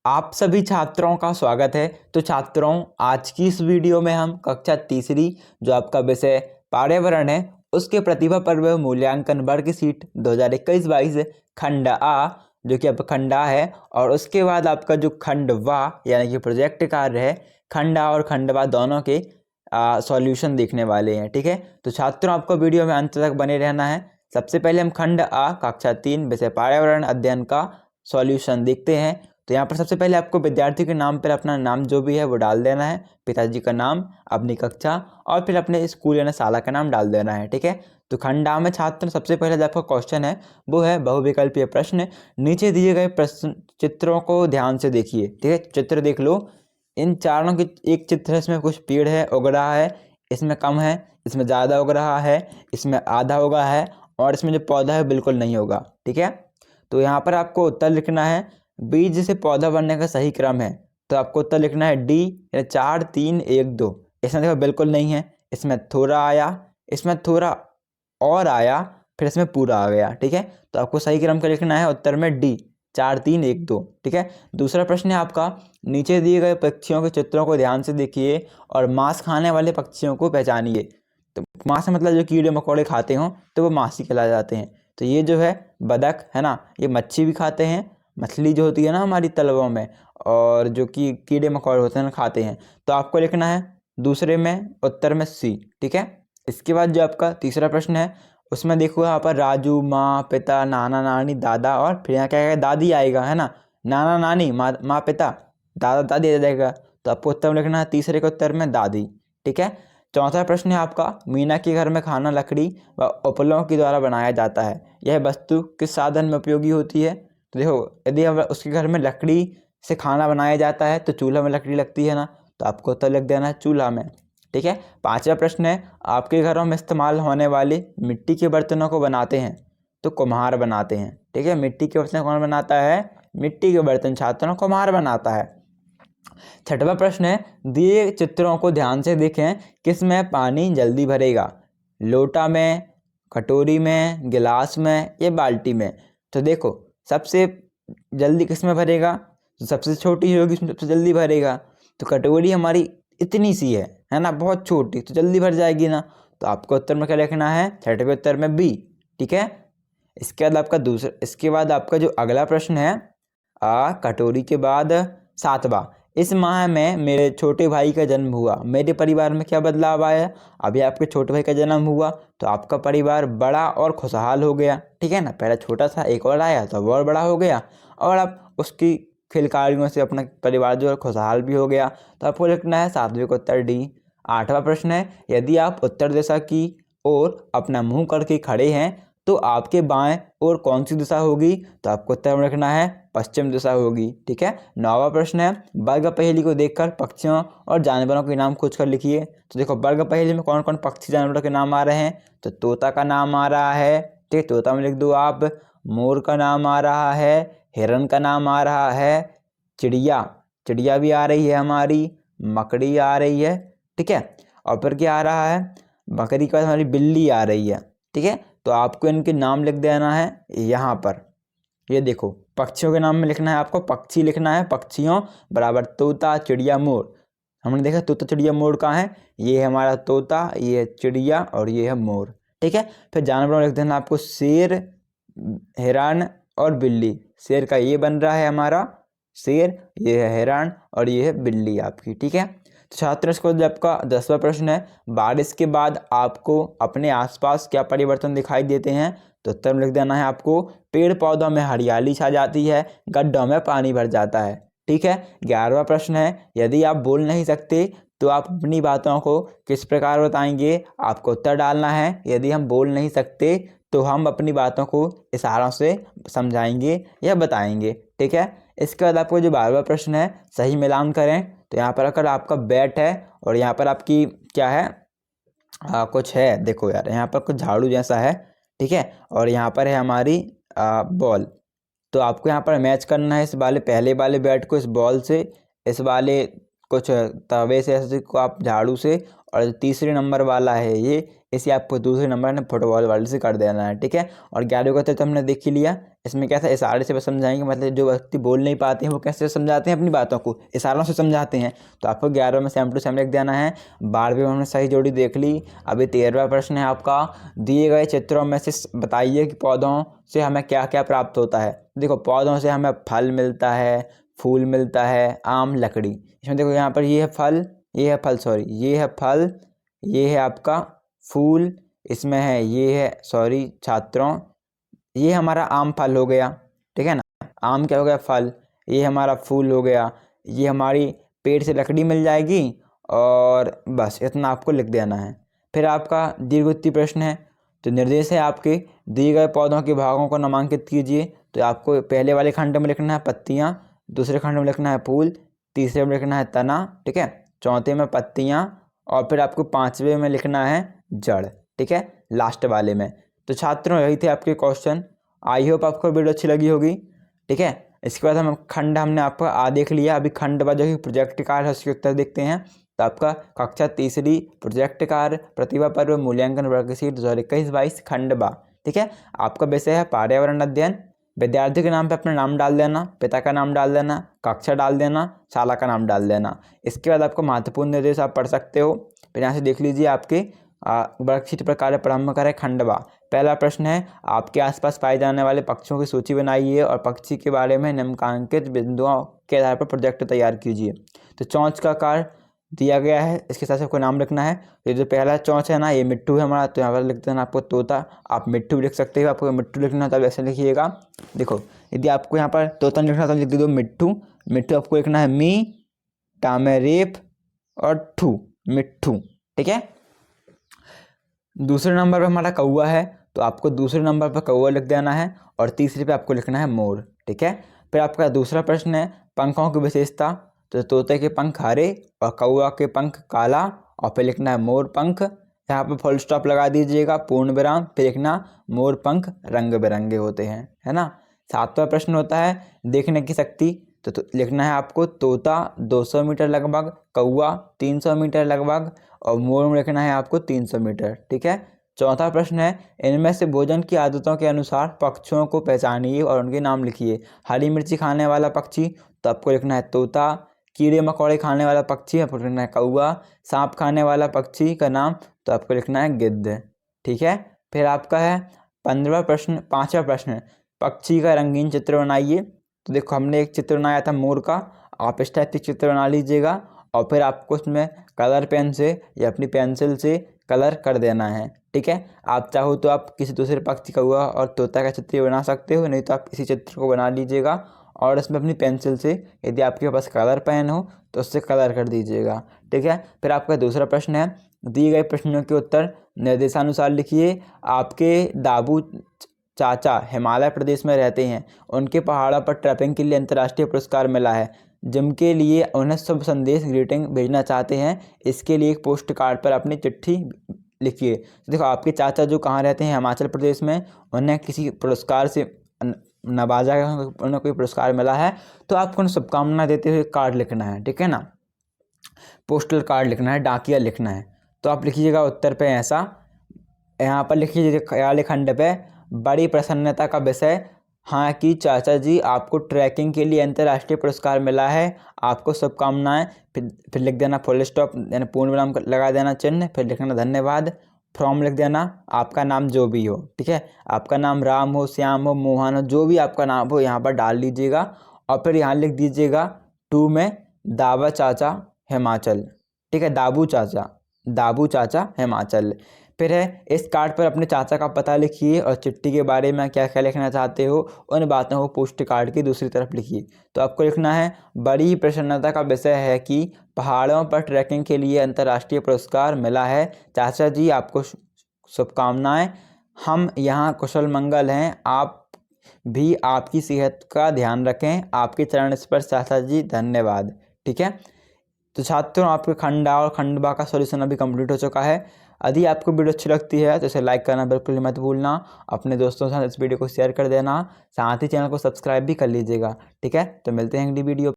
आप सभी छात्रों का स्वागत है। तो छात्रों, आज की इस वीडियो में हम कक्षा तीसरी जो आपका विषय पर्यावरण है उसके प्रतिभा पर्व मूल्यांकन वर्ग शीट 2021-22 खंड आ जो कि अब खंड आ है, और उसके बाद आपका जो खंड वा यानी कि प्रोजेक्ट कार्य है, खंड आ और खंड वा दोनों के सॉल्यूशन देखने वाले हैं। ठीक है, तो छात्रों आपको वीडियो में अंत तक बने रहना है। सबसे पहले हम खंड आ कक्षा 3 विषय पर्यावरण अध्ययन का सॉल्यूशन देखते हैं। तो यहाँ पर सबसे पहले आपको विद्यार्थी के नाम पर अपना नाम जो भी है वो डाल देना है, पिताजी का नाम, अपनी कक्षा और फिर अपने स्कूल यानी शाला का नाम डाल देना है। ठीक है, तो खंड आ में छात्र सबसे पहले जो आपका क्वेश्चन है वो है बहुविकल्पीय प्रश्न। नीचे दिए गए प्रश्न चित्रों को ध्यान से देखिए। ठीक है, चित्र देख लो। इन चारों के एक चित्र है, इसमें कुछ पेड़ है उग रहा है, इसमें कम है, इसमें ज़्यादा उग रहा है, इसमें आधा उगा है, और इसमें जो पौधा है बिल्कुल नहीं होगा। ठीक है, तो यहाँ पर आपको उत्तर लिखना है। बीज से पौधा बनने का सही क्रम है, तो आपको उत्तर लिखना है डी, 4 3 1 2। इसमें देखो बिल्कुल नहीं है, इसमें थोड़ा आया, इसमें थोड़ा और आया, फिर इसमें पूरा आ गया। ठीक है, तो आपको सही क्रम का लिखना है उत्तर में डी, 4 3 1 2। ठीक है, दूसरा प्रश्न है आपका, नीचे दिए गए पक्षियों के चित्रों को ध्यान से देखिए और मांस खाने वाले पक्षियों को पहचानिए। तो मांस मतलब जो कीड़े मकोड़े खाते हों तो वो मांसी कहलाए जाते हैं। तो ये जो है बतख है ना, ये मच्छी भी खाते हैं, मछली जो होती है ना हमारी तलवों में, और जो कि कीड़े मकोड़े होते हैं खाते हैं। तो आपको लिखना है दूसरे में उत्तर में सी। ठीक है, इसके बाद जो आपका तीसरा प्रश्न है उसमें देखो यहाँ पर राजू, माँ, पिता, नाना, नानी, दादा, और फिर यहाँ क्या है दादी आएगा, है ना। नाना नानी, माँ पिता, दादा दादी आ जाएगा, तो आपको उत्तर में लिखना है तीसरे के उत्तर में दादी। ठीक है, चौथा प्रश्न है आपका, मीना के घर में खाना लकड़ी व उपलों के द्वारा बनाया जाता है, यह वस्तु किस साधन में उपयोगी होती है। तो देखो, यदि हम उसके घर में लकड़ी से खाना बनाया जाता है तो चूल्हा में लकड़ी लगती है ना, तो आपको उत्तर लिख देना है चूल्हा में। ठीक है, पांचवा प्रश्न है, आपके घरों में इस्तेमाल होने वाले मिट्टी के बर्तनों को बनाते हैं तो कुम्हार बनाते हैं। ठीक है, मिट्टी के बर्तन कौन बनाता है, मिट्टी के बर्तन छात्रों कुम्हार बनाता है। छठवां प्रश्न है, दिए चित्रों को ध्यान से देखें, किस में पानी जल्दी भरेगा, लोटा में, कटोरी में, गिलास में या बाल्टी में। तो देखो, सबसे जल्दी किस में भरेगा, तो सबसे छोटी होगी उसमें सबसे जल्दी भरेगा। तो कटोरी हमारी इतनी सी है ना, बहुत छोटी, तो जल्दी भर जाएगी ना। तो आपको उत्तर में क्या लिखना है, छठवें उत्तर में बी। ठीक है, इसके बाद आपका जो अगला प्रश्न है, कटोरी के बाद सातवां, इस माह में मेरे छोटे भाई का जन्म हुआ, मेरे परिवार में क्या बदलाव आया। अभी आपके छोटे भाई का जन्म हुआ तो आपका परिवार बड़ा और खुशहाल हो गया। ठीक है ना, पहले छोटा था, एक और आया तो और बड़ा हो गया, और अब उसकी खिलकारियों से अपना परिवार जो है खुशहाल भी हो गया। तो आपको लिखना है सातवें का उत्तर डी। आठवां प्रश्न है, यदि आप उत्तर दिशा की ओर अपना मुंह करके खड़े हैं तो आपके बाएं ओर कौन सी दिशा होगी। तो आपको उत्तर में लिखना है पश्चिम दिशा होगी। ठीक है, नौवां प्रश्न है, वर्ग पहेली को देखकर पक्षियों और जानवरों के नाम खोज कर लिखिए। तो देखो, वर्ग पहेली में कौन कौन पक्षी जानवरों के नाम आ रहे हैं, तो तोता का नाम आ रहा है। ठीक, तोता में लिख दो आप। मोर का नाम आ रहा है, हिरन का नाम आ रहा है, चिड़िया चिड़िया भी आ रही है हमारी, मकड़ी आ रही है। ठीक है, और फिर क्या आ रहा है, बकरी का हमारी बिल्ली आ रही है। ठीक है, तो आपको इनके नाम लिख देना है यहाँ पर। ये देखो, पक्षियों के नाम में लिखना है आपको, पक्षी लिखना है, पक्षियों बराबर तोता चिड़िया मोर। हमने देखा तोता चिड़िया मोर कहाँ है, ये है हमारा तोता, ये है चिड़िया और ये है मोर। ठीक है, फिर जानवरों में लिख देना आपको शेर, हिरण और बिल्ली। शेर का ये बन रहा है हमारा शेर, ये है हिरण और ये है बिल्ली आपकी। ठीक है, तो छात्र इसको जब आपका 10वां प्रश्न है, बारिश के बाद आपको अपने आसपास क्या परिवर्तन दिखाई देते हैं। तो उत्तर में लिख देना है आपको, पेड़ पौधों में हरियाली छा जाती है, गड्ढों में पानी भर जाता है। ठीक है, 11वां प्रश्न है, यदि आप बोल नहीं सकते तो आप अपनी बातों को किस प्रकार बताएंगे। आपको उत्तर डालना है, यदि हम बोल नहीं सकते तो हम अपनी बातों को इशारों से समझाएंगे या बताएंगे। ठीक है, इसके बाद आपको जो 12वां प्रश्न है, सही मिलान करें। तो यहाँ पर अगर आपका बैट है और यहाँ पर आपकी क्या है, कुछ है, देखो यार यहाँ पर कुछ झाड़ू जैसा है। ठीक है, और यहाँ पर है हमारी बॉल। तो आपको यहाँ पर मैच करना है इस वाले पहले वाले बैट को इस बॉल से, इस वाले कुछ तवे से ऐसे को आप झाड़ू से, और तीसरे नंबर वाला है ये, इसे आपको दूसरे नंबर ने फुटबॉल वाले से कर देना है, ठीक है। और 11वीं का उत्तर तो हमने देख ही लिया। इसमें क्या था, इशारे से समझाएंगे, मतलब जो व्यक्ति बोल नहीं पाते हैं वो कैसे समझाते हैं अपनी बातों को, इशारों से समझाते हैं। तो आपको 11 में सेम टू सेम लिख देना है। 12वीं में हमने सही जोड़ी देख ली। अभी 13वां प्रश्न है आपका, दिए गए चित्रों में से बताइए कि पौधों से हमें क्या क्या प्राप्त होता है। देखो पौधों से हमें फल मिलता है, फूल मिलता है, आम, लकड़ी। इसमें देखो यहाँ पर ये है फल, ये है फल, सॉरी ये है फल, ये है आपका फूल, इसमें है ये है, सॉरी छात्रों, ये हमारा आम फल हो गया, ठीक है ना। आम क्या हो गया, फल, ये हमारा फूल हो गया, ये हमारी पेड़ से लकड़ी मिल जाएगी, और बस इतना आपको लिख देना है। फिर आपका दीर्घोक्ति प्रश्न है। तो निर्देश है आपके, दिए गए पौधों के भागों को नामांकित कीजिए। तो आपको पहले वाले खंड में लिखना है पत्तियाँ, दूसरे खंड में लिखना है फूल, तीसरे में लिखना है तना, ठीक है, चौथे में पत्तियाँ, और फिर आपको 5वें में लिखना है जड़, ठीक है, लास्ट वाले में। तो छात्रों यही थे आपके क्वेश्चन। आई होप आपको वीडियो अच्छी लगी होगी, ठीक है। इसके बाद हम खंड हमने आपका आ देख लिया। अभी खंड बा जो कि प्रोजेक्ट कार्य है उसके उत्तर देखते हैं। तो आपका कक्षा तीसरी प्रोजेक्ट कार्य प्रतिभा पर्व मूल्यांकन वर्कशीट 2021-22 खंड बा, ठीक है। आपका विषय है पर्यावरण अध्ययन। विद्यार्थी के नाम पे अपना नाम डाल देना, पिता का नाम डाल देना, कक्षा डाल देना, शाला का नाम डाल देना। इसके बाद आपको महत्वपूर्ण निर्देश आप पढ़ सकते हो। फिर यहाँ से देख लीजिए आपके वर्कशीट पर कार्य प्रारंभ करें। खंडवा, पहला प्रश्न है, आपके आसपास पाए जाने वाले पक्षियों की सूची बनाइए और पक्षी के बारे में निम्नलिखित बिंदुओं के आधार पर प्रोजेक्ट तैयार कीजिए। तो चौंच का कार्य दिया गया है, इसके साथ आपको नाम लिखना है। ये जो पहला चौंच है ना, ये मिट्टू है हमारा, तो यहाँ पर लिख देना आपको तोता। आप मिट्टू भी लिख सकते हो, आपको मिट्टू लिखना तब ऐसे लिखिएगा। देखो यदि आपको यहाँ पर तोता लिखना तो लिख दो मिट्टू। मिट्टू आपको लिखना है मी, टामेरेप और ठू, मिट्टू, ठीक है। दूसरे नंबर पर हमारा कौवा है, तो आपको दूसरे नंबर पर कौवा लिख देना है, और तीसरे पे आपको लिखना है मोर, ठीक है। फिर आपका दूसरा प्रश्न है, पंखों की विशेषता। तो तोते के पंख हरे और कौवा के पंख काला, और फिर लिखना है मोर पंख। यहाँ पर फुल स्टॉप लगा दीजिएगा, पूर्ण विराम, फिर लिखना मोर पंख रंग बिरंगे होते हैं, है ना। 7वां प्रश्न होता है, देखने की शक्ति। तो लिखना है आपको तोता 200 मीटर लगभग, कौवा 300 मीटर लगभग, और मोर में लिखना है आपको 300 मीटर, ठीक है। चौथा प्रश्न है, इनमें से भोजन की आदतों के अनुसार पक्षियों को पहचानिए और उनके नाम लिखिए। हरी मिर्ची खाने वाला पक्षी, तो आपको लिखना है तोता। कीड़े मकोड़े खाने वाला पक्षी, आपको लिखना है कौवा। सांप खाने वाला पक्षी का नाम, तो आपको लिखना है गिद्ध, ठीक है। फिर आपका है 15वां प्रश्न, 5वां प्रश्न, पक्षी का रंगीन चित्र बनाइए। तो देखो हमने एक चित्र बनाया था मोर का, आप इस टाइप से चित्र बना लीजिएगा, और फिर आपको उसमें कलर पेन से या अपनी पेंसिल से कलर कर देना है, ठीक है। आप चाहो तो आप किसी दूसरे पक्षी का हुआ और तोता का चित्र बना सकते हो, नहीं तो आप इसी चित्र को बना लीजिएगा, और इसमें अपनी पेंसिल से, यदि आपके पास कलर पेन हो तो उससे कलर कर दीजिएगा, ठीक है। फिर आपका दूसरा प्रश्न है, दिए गए प्रश्नों के उत्तर निर्देशानुसार लिखिए। आपके दाबू चाचा हिमालय प्रदेश में रहते हैं, उनके पहाड़ों पर ट्रैकिंग के लिए अंतर्राष्ट्रीय पुरस्कार मिला है, जिनके लिए उन्हें शुभ संदेश ग्रीटिंग भेजना चाहते हैं। इसके लिए एक पोस्ट कार्ड पर अपनी चिट्ठी लिखिए। देखो आपके चाचा जो कहाँ रहते हैं, हिमाचल प्रदेश में, उन्हें किसी पुरस्कार से नवाजा गया, उन्हें कोई पुरस्कार मिला है, तो आपको उन्हें शुभकामनाएं देते हुए कार्ड लिखना है, ठीक है ना। पोस्टल कार्ड लिखना है, डाकिया लिखना है। तो आप लिखिएगा उत्तर पे ऐसा, यहाँ पर लिखिए ख्याल खंड पे, बड़ी प्रसन्नता का विषय, हाँ कि चाचा जी आपको ट्रैकिंग के लिए अंतर्राष्ट्रीय पुरस्कार मिला है, आपको शुभकामनाएं। फिर लिख देना फुल स्टॉप, यानी पूर्ण विराम लगा देना चिन्ह, फिर लिखना धन्यवाद। फ्रॉम लिख देना आपका नाम जो भी हो, ठीक है, आपका नाम राम हो, श्याम हो, मोहन हो, जो भी आपका नाम हो यहाँ पर डाल लीजिएगा, और फिर यहाँ लिख दीजिएगा टू में दावा चाचा हिमाचल, ठीक है, दाबू चाचा हिमाचल। फिर है, इस कार्ड पर अपने चाचा का पता लिखिए और चिट्ठी के बारे में क्या क्या लिखना चाहते हो, उन बातों को पोस्ट कार्ड की दूसरी तरफ लिखिए। तो आपको लिखना है, बड़ी ही प्रसन्नता का विषय है कि पहाड़ों पर ट्रैकिंग के लिए अंतर्राष्ट्रीय पुरस्कार मिला है। चाचा जी आपको शुभकामनाएं, हम यहाँ कुशल मंगल हैं, आप भी आपकी सेहत का ध्यान रखें, आपके चरण स्पर्श चाचा जी, धन्यवाद, ठीक है। तो छात्रों आपके खंड आ और खंड बा का सॉल्यूशन अभी कंप्लीट हो चुका है। यदि आपको वीडियो अच्छी लगती है तो इसे लाइक करना बिल्कुल मत भूलना, अपने दोस्तों के साथ इस वीडियो को शेयर कर देना, साथ ही चैनल को सब्सक्राइब भी कर लीजिएगा, ठीक है। तो मिलते हैं अगली वीडियो।